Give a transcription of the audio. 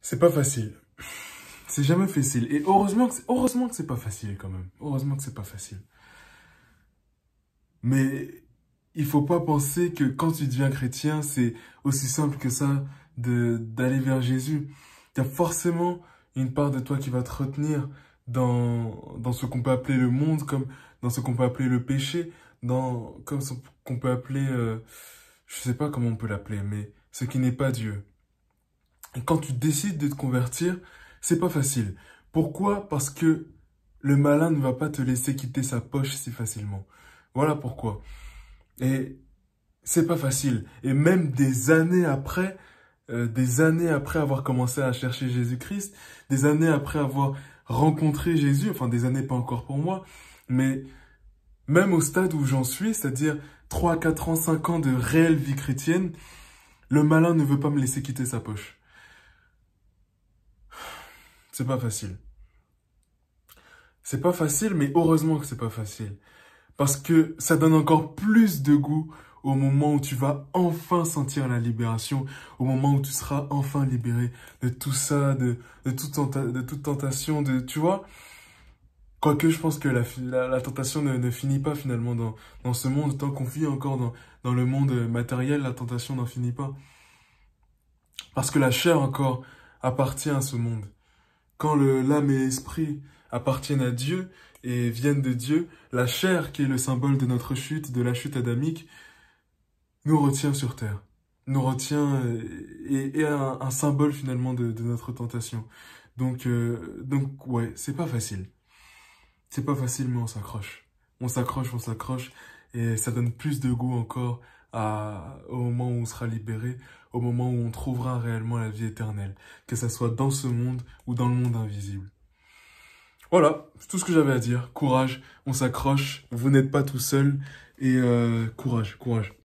C'est pas facile. C'est jamais facile. Et heureusement que c'est pas facile quand même. Heureusement que c'est pas facile. Mais il faut pas penser que quand tu deviens chrétien, c'est aussi simple que ça d'aller vers Jésus. Il y a forcément une part de toi qui va te retenir dans ce qu'on peut appeler le monde, comme dans ce qu'on peut appeler le péché, comme ce qu'on peut appeler, je sais pas comment on peut l'appeler, mais ce qui n'est pas Dieu. Et quand tu décides de te convertir, c'est pas facile. Pourquoi? Parce que le malin ne va pas te laisser quitter sa poche si facilement. Voilà pourquoi. Et c'est pas facile. Et même des années après avoir commencé à chercher Jésus-Christ, des années après avoir rencontré Jésus, enfin des années pas encore pour moi, mais même au stade où j'en suis, c'est-à-dire 3, 4 ans, 5 ans de réelle vie chrétienne, le malin ne veut pas me laisser quitter sa poche. C'est pas facile. C'est pas facile, mais heureusement que c'est pas facile. Parce que ça donne encore plus de goût au moment où tu vas enfin sentir la libération, au moment où tu seras enfin libéré de tout ça, de toute tentation, tu vois. Quoique je pense que la tentation ne finit pas finalement dans ce monde, tant qu'on vit encore dans le monde matériel, la tentation n'en finit pas. Parce que la chair encore appartient à ce monde. Quand l'âme et l'esprit appartiennent à Dieu et viennent de Dieu, la chair, qui est le symbole de notre chute, de la chute adamique, nous retient sur terre. Nous retient et est un symbole finalement de notre tentation. Donc ouais, c'est pas facile. C'est pas facile, mais on s'accroche. On s'accroche, on s'accroche, et ça donne plus de goût encore au moment où on sera libéré, au moment où on trouvera réellement la vie éternelle, que ça soit dans ce monde ou dans le monde invisible. Voilà, c'est tout ce que j'avais à dire. Courage, on s'accroche, vous n'êtes pas tout seul, et courage, courage.